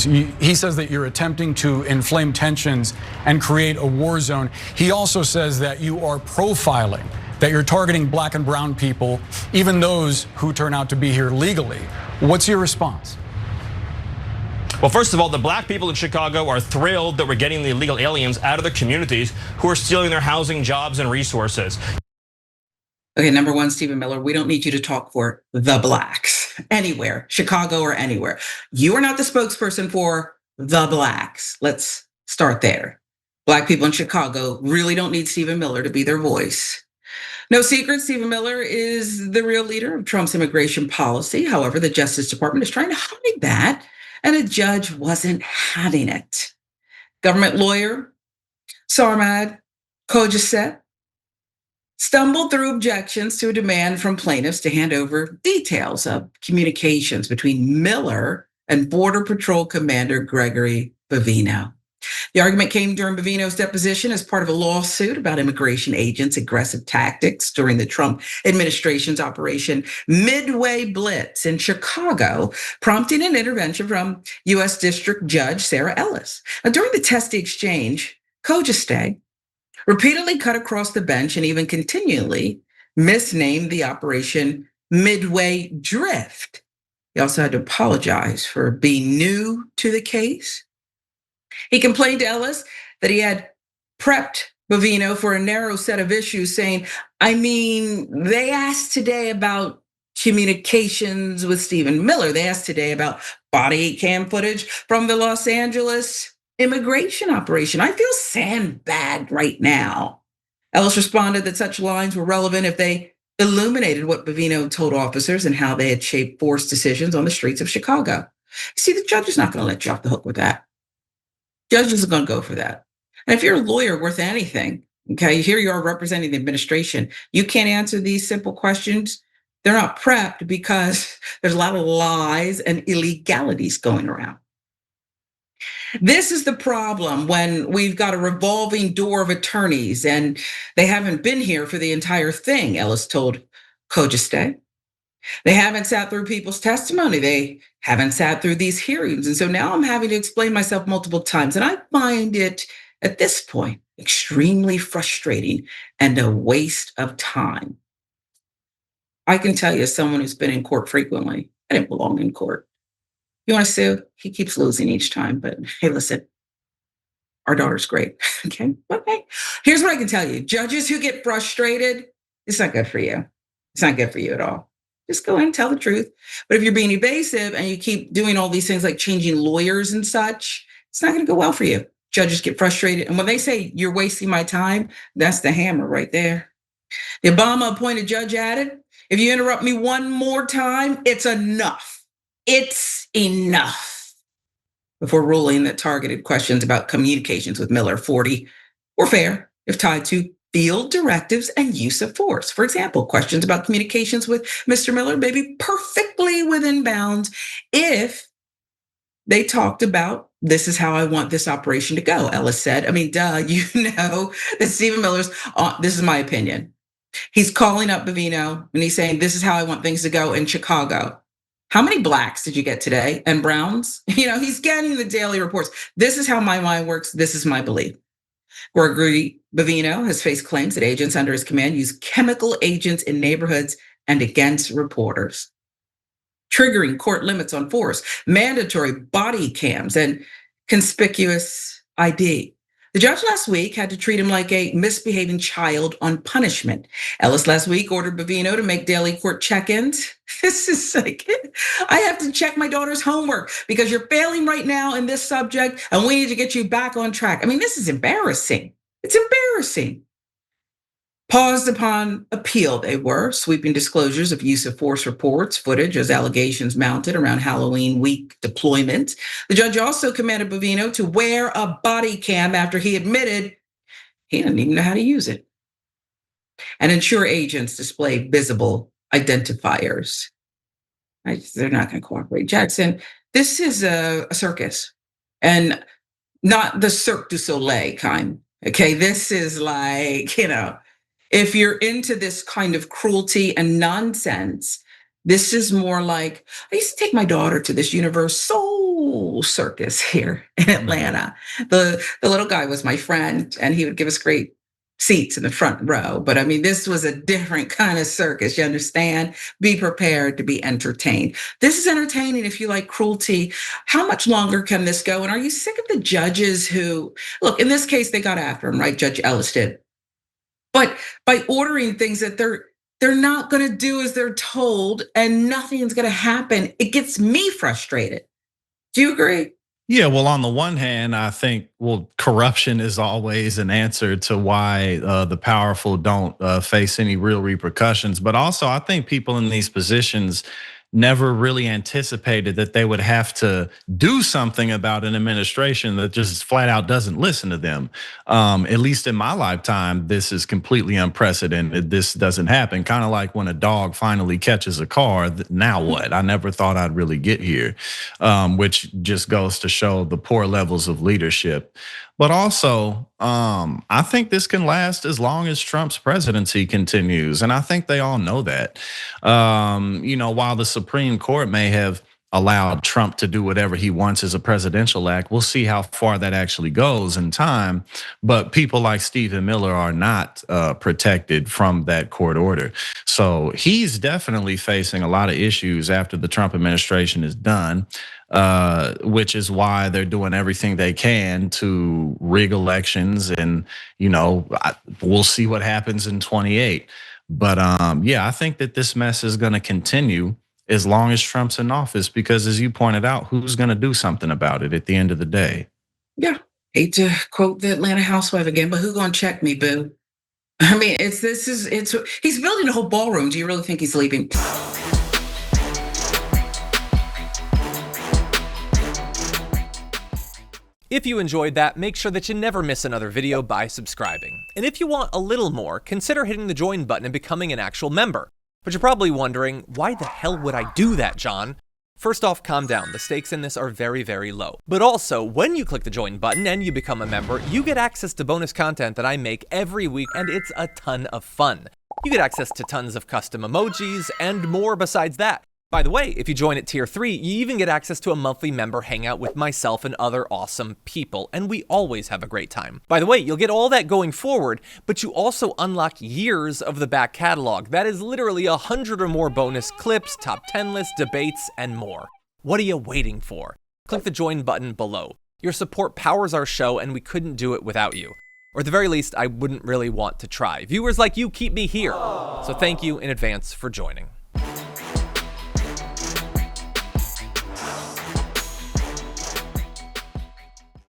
this. He says that you're attempting to inflame tensions and create a war zone. He also says that you are profiling, that you're targeting black and brown people, even those who turn out to be here legally. What's your response? Well, first of all, the black people in Chicago are thrilled that we're getting the illegal aliens out of their communities who are stealing their housing, jobs, and resources. Okay, number one, Stephen Miller, we don't need you to talk for the blacks anywhere, Chicago or anywhere. You are not the spokesperson for the blacks. Let's start there. Black people in Chicago really don't need Stephen Miller to be their voice. No secret, Stephen Miller is the real leader of Trump's immigration policy. However, the Justice Department is trying to hide that, and a judge wasn't having it. Government lawyer Sarmad Khojasteh stumbled through objections to a demand from plaintiffs to hand over details of communications between Miller and Border Patrol Commander Gregory Bovino. The argument came during Bovino's deposition as part of a lawsuit about immigration agents' aggressive tactics during the Trump administration's Operation Midway Blitz in Chicago, prompting an intervention from U.S. District Judge Sarah Ellis. Now, during the testy exchange, Khojasteh repeatedly cut across the bench and even continually misnamed the Operation Midway Drift. He also had to apologize for being new to the case. He complained to Ellis that he had prepped Bovino for a narrow set of issues, saying, they asked today about communications with Stephen Miller. They asked today about body cam footage from the Los Angeles immigration operation. I feel sandbagged right now. Ellis responded that such lines were relevant if they illuminated what Bovino told officers and how they had shaped forced decisions on the streets of Chicago. See, the judge is not going to let you off the hook with that. Judges are going to go for that. And if you're a lawyer worth anything, okay, here you are representing the administration, you can't answer these simple questions. They're not prepped because there's a lot of lies and illegalities going around. This is the problem when we've got a revolving door of attorneys and they haven't been here for the entire thing, Ellis told Khojasteh. They haven't sat through people's testimony. They haven't sat through these hearings. And so now I'm having to explain myself multiple times. And I find it, at this point, extremely frustrating and a waste of time. I can tell you, as someone who's been in court frequently, I didn't belong in court. You want to sue? He keeps losing each time. But hey, listen, our daughter's great. Okay. Here's what I can tell you. Judges who get frustrated, it's not good for you. It's not good for you at all. Just go ahead and tell the truth. But if you're being evasive and you keep doing all these things like changing lawyers and such, it's not going to go well for you. Judges get frustrated. And when they say you're wasting my time, that's the hammer right there. The Obama appointed judge added, if you interrupt me one more time, it's enough. It's enough. Before ruling that targeted questions about communications with Miller 40 were fair if tied to field directives and use of force. For example, questions about communications with Mr. Miller may be perfectly within bounds if they talked about, this is how I want this operation to go, Ellis said. You know that Stephen Miller's, this is my opinion. He's calling up Bovino and he's saying, this is how I want things to go in Chicago. How many blacks did you get today? And browns? He's getting the daily reports. This is how my mind works. This is my belief. Gregory Bovino has faced claims that agents under his command use chemical agents in neighborhoods and against reporters, triggering court limits on force, mandatory body cams, and conspicuous ID. The judge last week had to treat him like a misbehaving child on punishment. Ellis last week ordered Bovino to make daily court check-ins. This is like, I have to check my daughter's homework because you're failing right now in this subject and we need to get you back on track. This is embarrassing. It's embarrassing. Paused upon appeal, they were, sweeping disclosures of use of force reports, footage as allegations mounted around Halloween week deployment. The judge also commanded Bovino to wear a body cam after he admitted he didn't even know how to use it, and ensure agents display visible identifiers. They're not going to cooperate. Jackson, this is a circus and not the Cirque du Soleil kind, okay? This is like, if you're into this kind of cruelty and nonsense, This is more like, I used to take my daughter to this Universal Circus here in Atlanta. The little guy was my friend, and he would give us great seats in the front row. But I mean, this was a different kind of circus. You understand? Be prepared to be entertained. This is entertaining if you like cruelty. How much longer can this go? And are you sick of the judges who, look, in this case, they got after him, right? Judge Ellis did. But by ordering things that they're not going to do as they're told, and nothing's going to happen, it gets me frustrated. Do you agree? Yeah, well, on the one hand, I think, corruption is always an answer to why the powerful don't face any real repercussions. But also, I think people in these positions never really anticipated that they would have to do something about an administration that just flat out doesn't listen to them. At least in my lifetime, this is completely unprecedented. This doesn't happen. Kind of like when a dog finally catches a car, now what? I never thought I'd really get here, which just goes to show the poor levels of leadership. But also, I think this can last as long as Trump's presidency continues. And I think they all know that. While the Supreme Court may have allowed Trump to do whatever he wants as a presidential act, we'll see how far that actually goes in time. But people like Stephen Miller are not protected from that court order. So he's definitely facing a lot of issues after the Trump administration is done. Which is why they're doing everything they can to rig elections, and we'll see what happens in 28. But I think that this mess is going to continue as long as Trump's in office, because as you pointed out, who's going to do something about it at the end of the day? Yeah, hate to quote the Atlanta housewife again, but who gonna check me, boo? I mean, he's building a whole ballroom. Do you really think he's leaving? If you enjoyed that, make sure that you never miss another video by subscribing. And if you want a little more, consider hitting the join button and becoming an actual member. But you're probably wondering, why the hell would I do that, John? First off, calm down. The stakes in this are very, very low. But also, when you click the join button and you become a member, you get access to bonus content that I make every week, and it's a ton of fun. You get access to tons of custom emojis and more besides that. By the way, if you join at tier 3, you even get access to a monthly member hangout with myself and other awesome people, and we always have a great time. By the way, you'll get all that going forward, but you also unlock years of the back catalog. That is literally 100 or more bonus clips, top 10 lists, debates, and more. What are you waiting for? Click the join button below. Your support powers our show, and we couldn't do it without you. Or at the very least, I wouldn't really want to try. Viewers like you keep me here. So thank you in advance for joining.